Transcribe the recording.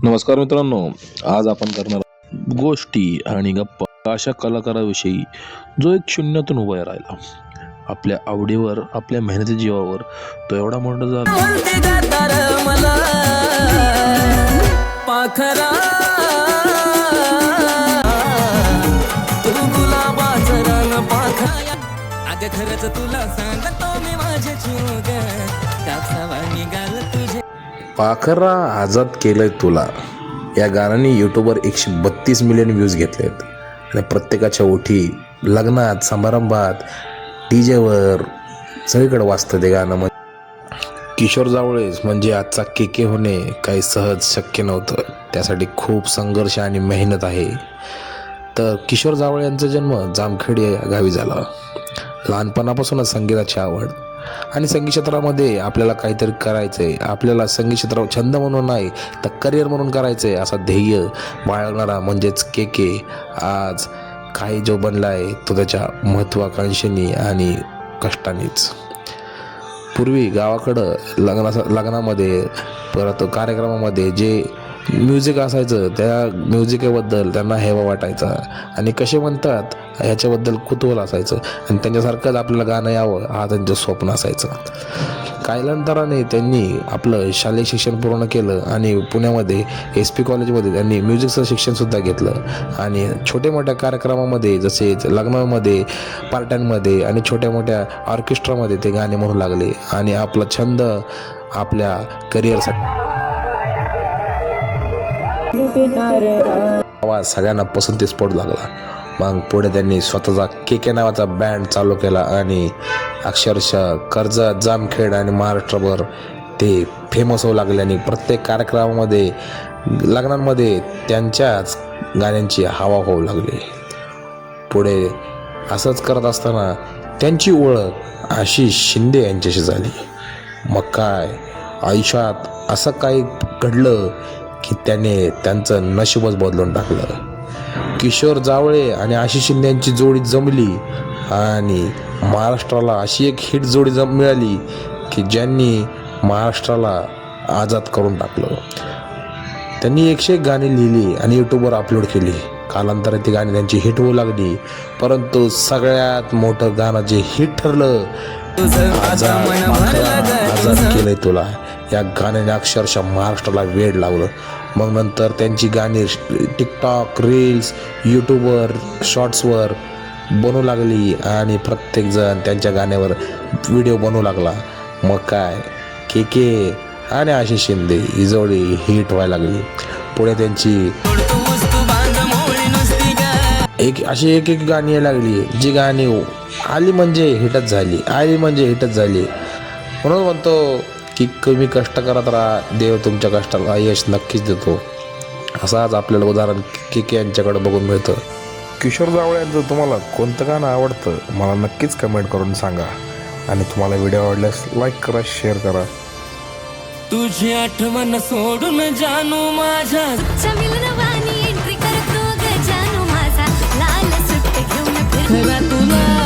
नमस्कार मित्रांनो, आज आपण करणार गोष्टी आणि गप्पा अशा कलाकाराविषयी जो एक शून्यातून उभा राहिला. आपल्या आवडीवर, आपल्या मेहनती जीवावर तो एवढा मोठा झाला. खरंच तुला सांगतो मी माझे जीव पाखरा आजाद केलंय तुला या गाण्याने यूट्यूबवर 132 मिलियन व्ह्यूज घेतलेत आणि प्रत्येकाच्या ओठी लग्नात, समारंभात, डीजेवर सगळीकडे वाजतं ते गाणं. किशोर जावळेस म्हणजे आजचा के होणे काही सहज शक्य नव्हतं. त्यासाठी खूप संघर्ष आणि मेहनत आहे. तर किशोर जावळे यांचा जन्म जामखेड या गावी झाला. लहानपणापासूनच संगीताची आवड आणि संगीत क्षेत्रामध्ये आपल्याला काहीतरी करायचं आहे, आपल्याला संगीत क्षेत्रावर छंद म्हणून नाही तर करिअर म्हणून करायचं आहे असा ध्येय बाळगणारा म्हणजेच के आज काही जो बनला आहे तो त्याच्या महत्त्वाकांक्षेने आणि कष्टानेच. पूर्वी गावाकडं लग्नामध्ये परत कार्यक्रमामध्ये जे म्युझिक असायचं त्या म्युझिकबद्दल त्यांना हेवा वाटायचा आणि कसे म्हणतात ह्याच्याबद्दल कुतूहल असायचं आणि त्यांच्यासारखंच आपल्याला गाणं यावं हा त्यांचं स्वप्न असायचं. कालांतराने त्यांनी आपलं शालेय शिक्षण पूर्ण केलं आणि पुण्यामध्ये SP कॉलेजमध्ये त्यांनी म्युझिकचं शिक्षणसुद्धा घेतलं आणि छोट्या मोठ्या कार्यक्रमामध्ये जसेच लग्नामध्ये, पार्ट्यांमध्ये आणि छोट्या मोठ्या ऑर्केस्ट्रामध्ये ते गाणे म्हणू लागले आणि आपला छंद आपल्या करिअरसाठी आवाज सगळ्यांना पसंतीस पडू लागला. मग पुढे त्यांनी स्वतःचा के नावाचा बँड चालू केला आणि अक्षरशः कर्जत, जामखेड आणि महाराष्ट्रभर ते फेमस होऊ लागले आणि प्रत्येक कार्यक्रमामध्ये, लग्नांमध्ये त्यांच्याच गाण्यांची हवा होऊ लागली. पुढे असंच करत असताना त्यांची ओळख आशिष शिंदे यांच्याशी झाली. मग काय आयुष्यात असं काही घडलं की त्याने त्यांचं नशीबच बदलून टाकलं. किशोर जावळे आणि आशिष शिंदे यांची जोडी जमली आणि महाराष्ट्राला अशी एक हिट जोडी मिळाली की ज्यांनी महाराष्ट्राला आजाद करून टाकलं. त्यांनी 101 गाणी लिहिली आणि यूट्यूबवर अपलोड केली. कालांतराने ती गाणी त्यांची हिट होऊ लागली. परंतु सगळ्यात मोठं गाणं जे हिट ठरलं, आजाद केलंय तुला, या गाण्याने अक्षरशः महाराष्ट्राला वेड लावलं. मग नंतर त्यांची गाणी टिकटॉक, रील्स, यूट्यूबवर, शॉर्ट्सवर बनवू लागली आणि प्रत्येकजण त्यांच्या गाण्यावर व्हिडिओ बनवू लागला. मग काय के आणि आशिष शिंदे ही जोडी हिट व्हायला लागली. पुढे त्यांची एक गाणी यायला लागली जी गाणी आली म्हणजे हिटच झाली. म्हणून म्हणतो की कमी कष्ट करत राहा, देव तुमच्या कष्टाला यश नक्कीच देतो. असं आज आपल्याला उदाहरण के यांच्याकडे बघून मिळतं. किशोर जावळे यांचं तुम्हाला कोणतं गाणं आवडतं मला नक्कीच कमेंट करून सांगा आणि तुम्हाला व्हिडिओ आवडल्यास लाईक करा, शेअर करा. तुझी आठवण सोडून जानू माझ्या एंट्री करतो ग जानू माझा लाल सुट्टे घेऊन फिरला तुला